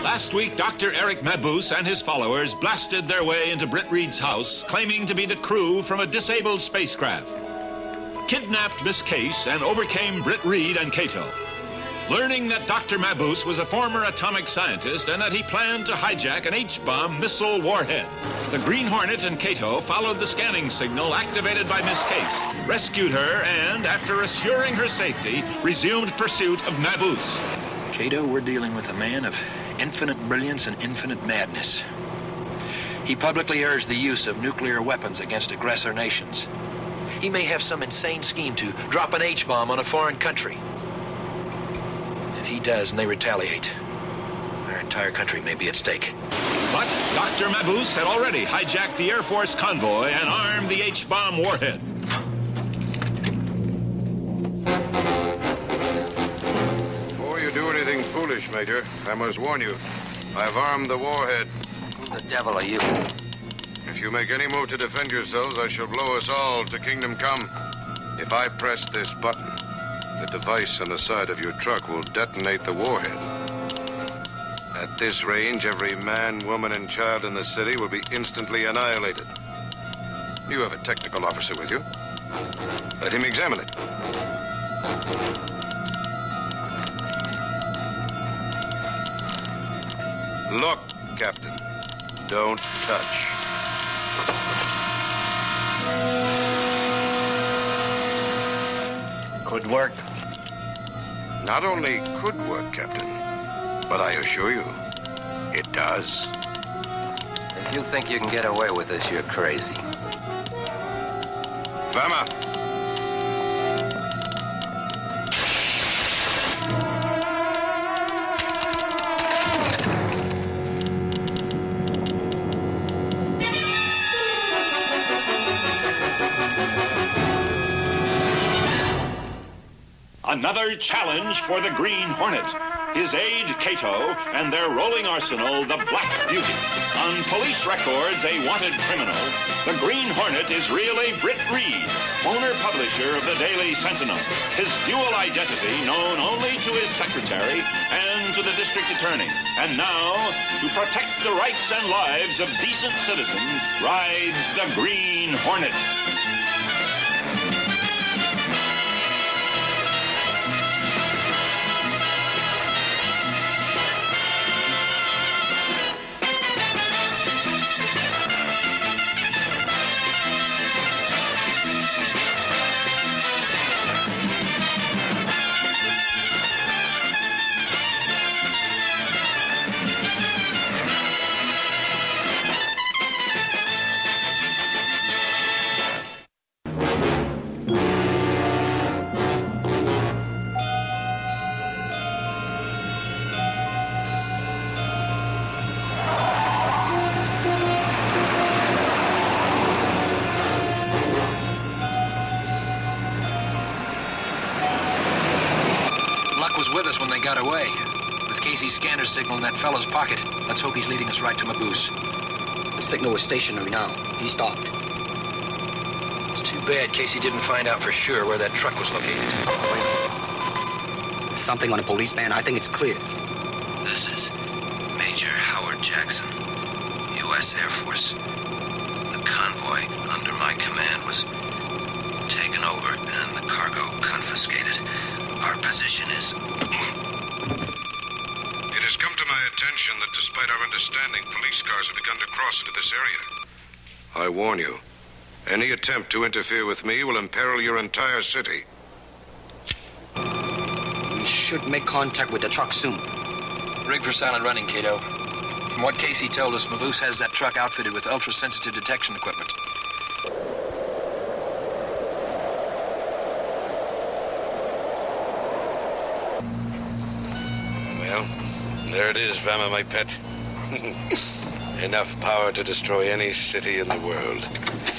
Last week, Dr. Eric Mabuse and his followers blasted their way into Britt Reed's house, claiming to be the crew from a disabled spacecraft. Kidnapped Miss Case and overcame Britt Reed and Cato. Learning that Dr. Mabuse was a former atomic scientist and that he planned to hijack an H-bomb missile warhead, the Green Hornet and Cato followed the scanning signal activated by Miss Case, rescued her, and, after assuring her safety, resumed pursuit of Mabuse. Cato, we're dealing with a man of infinite brilliance and infinite madness. He publicly urged the use of nuclear weapons against aggressor nations. He may have some insane scheme to drop an H-bomb on a foreign country. If he does and they retaliate, our entire country may be at stake. But Dr. Mabuse had already hijacked the Air Force convoy and armed the H-bomb warhead. Before you do anything foolish, Major, I must warn you. I've armed the warhead. Who the devil are you? If you make any move to defend yourselves, I shall blow us all to kingdom come. If I press this button, the device on the side of your truck will detonate the warhead. At this range, every man, woman, and child in the city will be instantly annihilated. You have a technical officer with you. Let him examine it. Look, Captain. Don't touch. Could work. Not only could work, Captain, but I assure you, it does. If you think you can get away with this, you're crazy. Vama! Another challenge for the Green Hornet, his aide Cato, and their rolling arsenal, the Black Beauty. On police records, a wanted criminal, the Green Hornet is really Britt Reed, owner-publisher of the Daily Sentinel. His dual identity known only to his secretary and to the district attorney. And now, to protect the rights and lives of decent citizens, rides the Green Hornet. Was with us when they got away. With Casey's scanner signal in that fellow's pocket. Let's hope he's leading us right to Mabuse. The signal is stationary now. He stopped. It's too bad Casey didn't find out for sure where that truck was located. Something on a policeman. I think it's clear. This is Major Howard Jackson, U.S. Air Force. The convoy under my command was taken over and the cargo confiscated. Our position is... It has come to my attention that despite our understanding, police cars have begun to cross into this area. I warn you, any attempt to interfere with me will imperil your entire city. We should make contact with the truck soon. Rig for silent running, Cato. From what Casey told us, Mabuse has that truck outfitted with ultra-sensitive detection equipment. Well, there it is, Vama, my pet. Enough power to destroy any city in the world.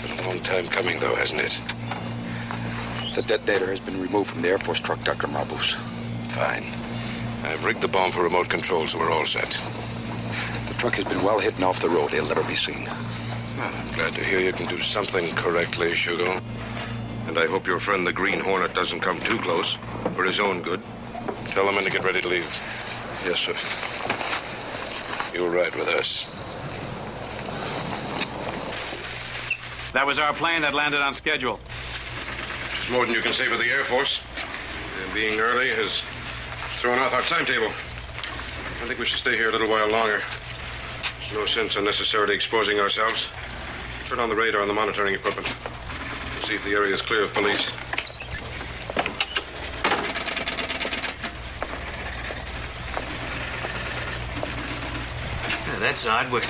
Been a long time coming, though, hasn't it? The detonator has been removed from the Air Force truck, Dr. Mabuse. Fine. I've rigged the bomb for remote control, so we're all set. The truck has been well hidden off the road. It'll never be seen. Well, I'm glad to hear you can do something correctly, Shugo. And And I hope your friend the Green Hornet doesn't come too close, for his own good. Tell the men to get ready to leave. Yes, sir. You'll ride with us. That was our plane that landed on schedule. It's more than you can say for the Air Force. And being early has thrown off our timetable. I think we should stay here a little while longer. There's no sense unnecessarily exposing ourselves. Turn on the radar and the monitoring equipment. We'll see if the area is clear of police. Yeah, that's odd. We're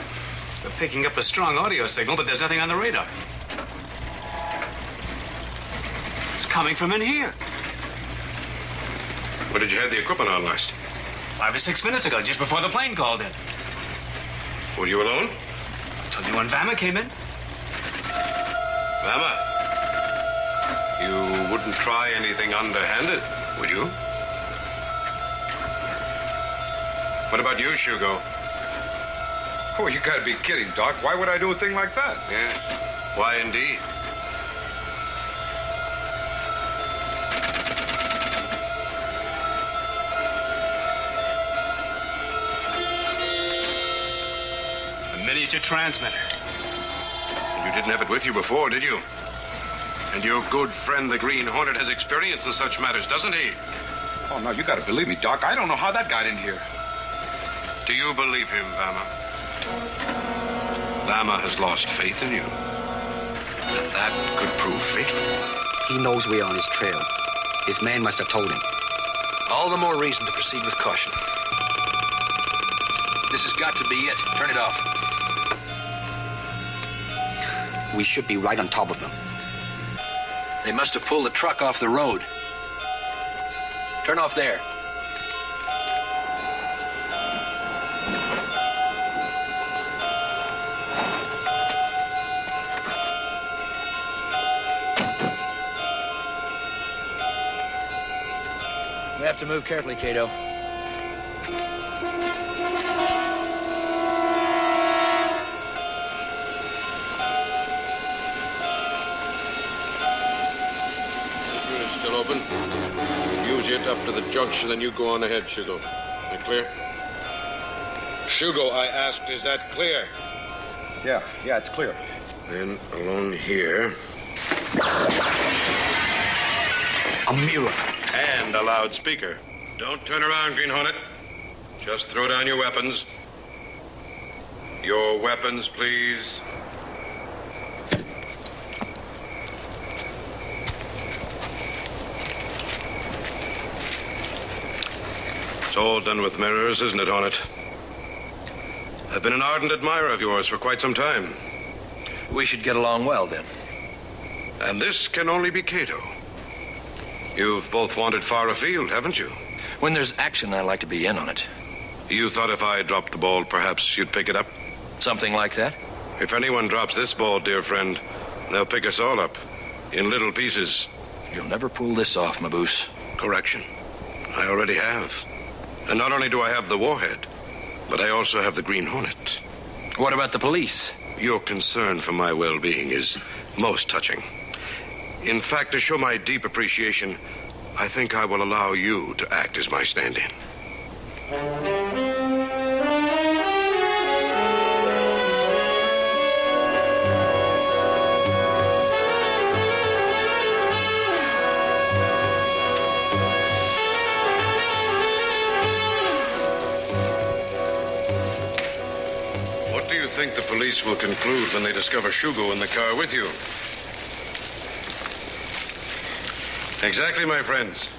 picking up a strong audio signal, but there's nothing on the radar. It's coming from in here. When did you have the equipment on last? 5 or 6 minutes ago, just before the plane called in. Were you alone? I told you when Vanma came in. Vanma, you wouldn't try anything underhanded, would you? What about you, Shugo? Oh, you gotta be kidding, Doc. Why would I do a thing like that? Yes. Why indeed? Miniature transmitter. And you didn't have it with you before, did you? And your good friend, the Green Hornet, has experience in such matters, doesn't he? Oh, no, you gotta believe me, Doc. I don't know how that got in here. Do you believe him, Vanma? Vanma has lost faith in you. And that could prove fatal. He knows we're on his trail. His man must have told him. All the more reason to proceed with caution. This has got to be it. Turn it off. We should be right on top of them. They must have pulled the truck off the road. Turn off there. We have to move carefully, Cato. Still open. Use it up to the junction, then you go on ahead, Shugo. That clear? Shugo, I asked, is that clear? Yeah, it's clear. Then along here. A mirror. And a loudspeaker. Don't turn around, Green Hornet. Just throw down your weapons. Your weapons, please. It's all done with mirrors, isn't it, Hornet? I've been an ardent admirer of yours for quite some time. We should get along well, then. And this can only be Cato. You've both wandered far afield, haven't you? When there's action, I like to be in on it. You thought if I dropped the ball, perhaps you'd pick it up? Something like that? If anyone drops this ball, dear friend, they'll pick us all up in little pieces. You'll never pull this off, Maboose. Correction. I already have. And not only do I have the warhead, but I also have the Green Hornet. What about the police? Your concern for my well-being is most touching. In fact, to show my deep appreciation, I think I will allow you to act as my stand-in. What do you think the police will conclude when they discover Shugo in the car with you? Exactly, my friends.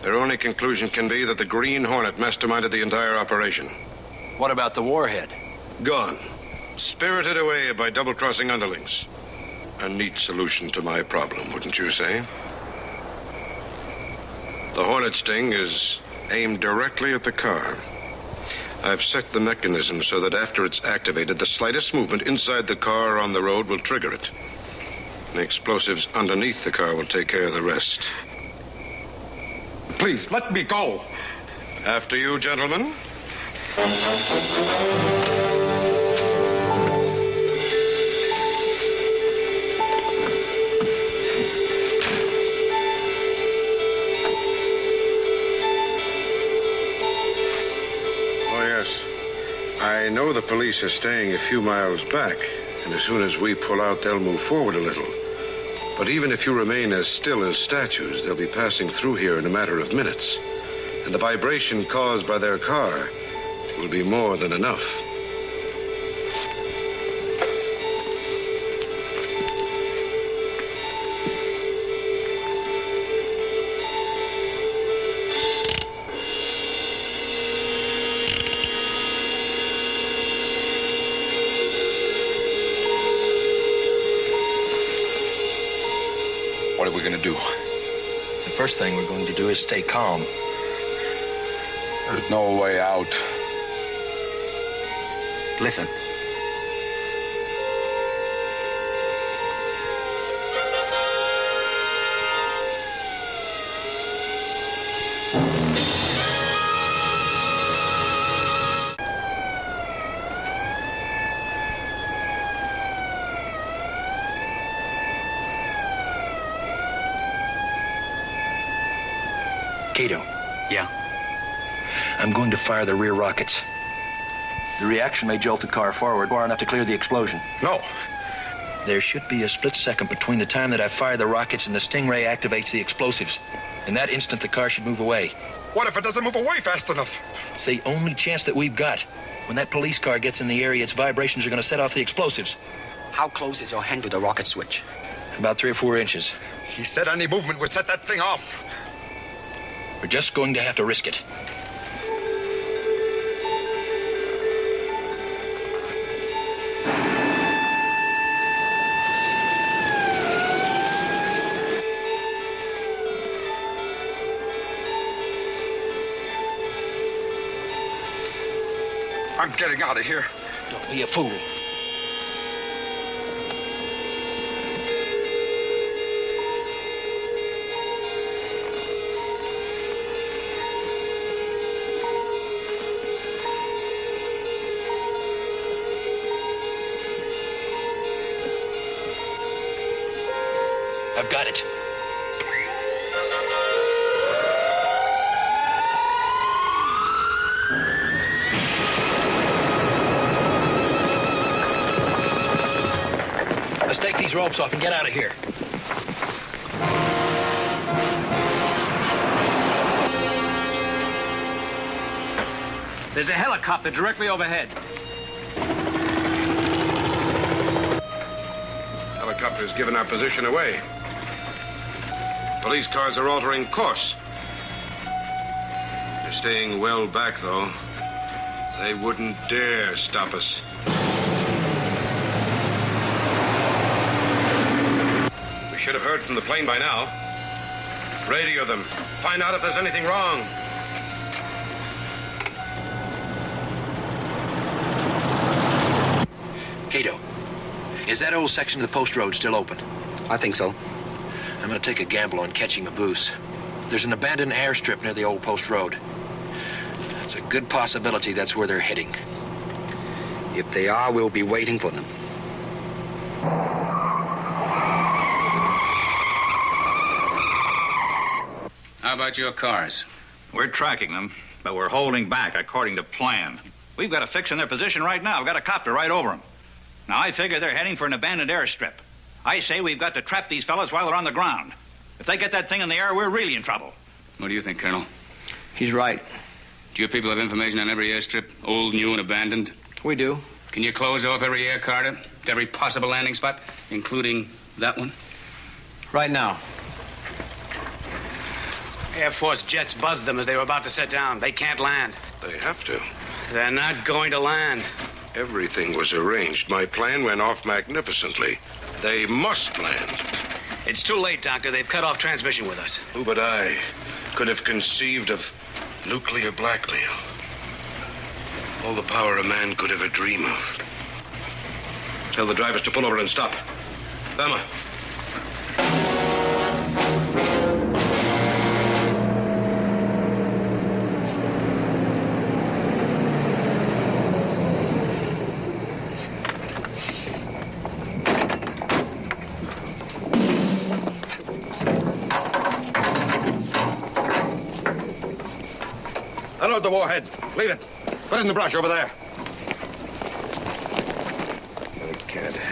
Their only conclusion can be that the Green Hornet masterminded the entire operation. What about the warhead? Gone. Spirited away by double-crossing underlings. A neat solution to my problem, wouldn't you say? The Hornet sting is aimed directly at the car. I've set the mechanism so that after it's activated, the slightest movement inside the car or on the road will trigger it. The explosives underneath the car will take care of the rest. Please, let me go. After you, gentlemen. the police are staying a few miles back, and as soon as we pull out, they'll move forward a little. But even if you remain as still as statues, they'll be passing through here in a matter of minutes. And the vibration caused by their car will be more than enough. What are we going to do? The first thing we're going to do is stay calm. There's no way out. Listen. Cato, Yeah. I'm going to fire the rear rockets. The reaction may jolt the car forward far enough to clear the explosion. No. There should be a split second between the time that I fire the rockets and the stingray activates the explosives. In that instant, the car should move away. What if it doesn't move away fast enough? It's the only chance that we've got. When that police car gets in the area, its vibrations are going to set off the explosives. How close is your hand to the rocket switch? About 3 or 4 inches. He said any movement would set that thing off. We're just going to have to risk it. I'm getting out of here. Don't be a fool. I've got it. Let's take these ropes off and get out of here. There's a helicopter directly overhead. Helicopter's given our position away. Police cars are altering course. They're staying well back, though. They wouldn't dare stop us. We should have heard from the plane by now. Radio them. Find out if there's anything wrong. Cato, is that old section of the post road still open? I think so. I'm going to take a gamble on catching Maboose. There's an abandoned airstrip near the old post road. It's a good possibility that's where they're heading. If they are, we'll be waiting for them. How about your cars? We're tracking them, but we're holding back according to plan. We've got a fix in their position right now. We've got a copter right over them. Now, I figure they're heading for an abandoned airstrip. I say we've got to trap these fellas while they're on the ground. If they get that thing in the air, we're really in trouble. What do you think, Colonel? He's right. Do your people have information on every airstrip, old, new, and abandoned? We do. Can you close off every air corridor, every possible landing spot, including that one? Right now. Air Force jets buzzed them as they were about to set down. They can't land. They have to. They're not going to land. Everything was arranged. My plan went off magnificently. They must land. It's too late, Doctor. They've cut off transmission with us. Who but I could have conceived of nuclear blackmail? All the power a man could ever dream of. Tell the drivers to pull over and stop. Velma. Unload the warhead. Leave it. Put it in the brush over there.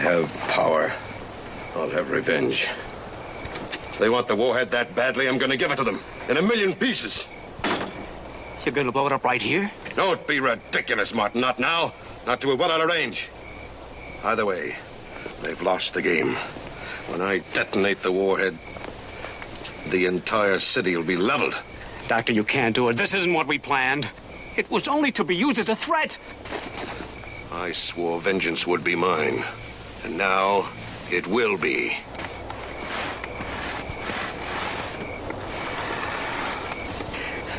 have power. I'll have revenge. If they want the warhead that badly, I'm gonna give it to them. In a million pieces. You're gonna blow it up right here? Don't be ridiculous, Martin. Not now. Not to a well out of range. Either way, they've lost the game. When I detonate the warhead, the entire city will be leveled. Doctor, you can't do it. This isn't what we planned. It was only to be used as a threat. I swore vengeance would be mine. And now, it will be.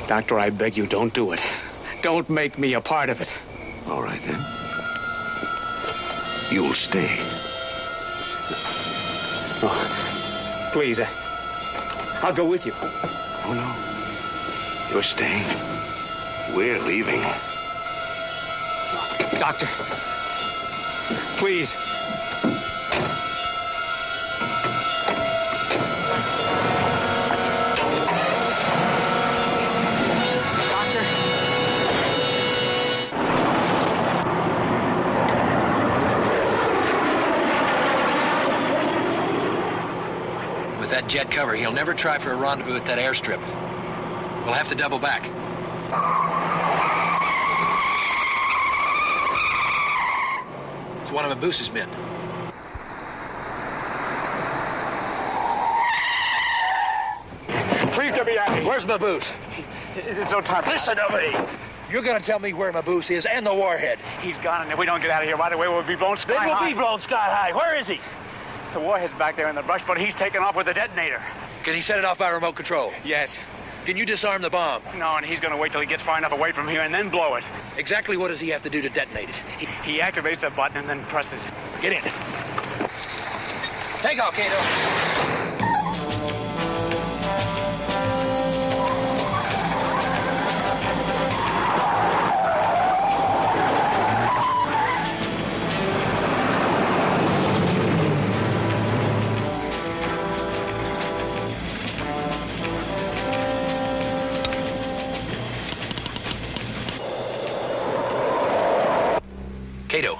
Doctor, I beg you, don't do it. Don't make me a part of it. All right, then. You'll stay. Oh, please, I'll go with you. Oh, no. You're staying. We're leaving. Doctor, please. Doctor. With that jet cover, he'll never try for a rendezvous at that airstrip. We'll have to double back. It's one of Mabus's men. Please get me out of here. Where's Mabus? There's no time. Listen to me. You're gonna tell me where Mabus is and the warhead. He's gone, and if we don't get out of here right away, we'll be blown sky high. Then we'll be blown sky high. Where is he? The warhead's back there in the brush, but he's taken off with the detonator. Can he set it off by remote control? Yes. Can you disarm the bomb? No, and he's gonna wait till he gets far enough away from here and then blow it. Exactly what does he have to do to detonate it? He activates the button and then presses it. Get in. Take off, Cato. Cato.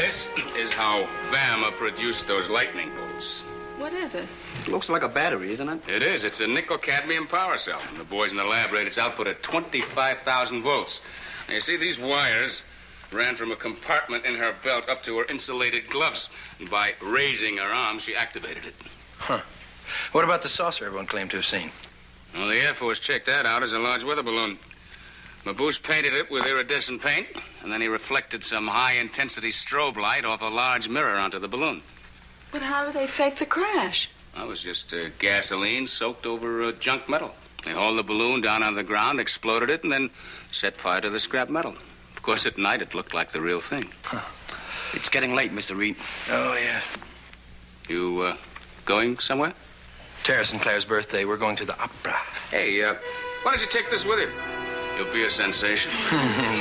This is how Vama produced those lightning bolts. What is it? It looks like a battery, isn't it? It is. It's a nickel-cadmium power cell. And the boys in the lab rate its output at 25,000 volts. Now, you see, these wires ran from a compartment in her belt up to her insulated gloves. And by raising her arm, she activated it. Huh. What about the saucer everyone claimed to have seen? Well, the Air Force checked that out as a large weather balloon. Mabuse painted it with iridescent paint, and then he reflected some high-intensity strobe light off a large mirror onto the balloon. But how do they fake the crash? That was just gasoline soaked over junk metal. They hauled the balloon down on the ground, exploded it, and then set fire to the scrap metal. Of course, at night, it looked like the real thing. Huh. It's getting late, Mr. Reed. Oh, yeah. You, going somewhere? Terrace and Claire's birthday. We're going to the opera. Hey, why don't you take this with you? You'll be a sensation.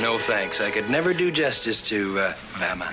No, thanks. I could never do justice to Vama.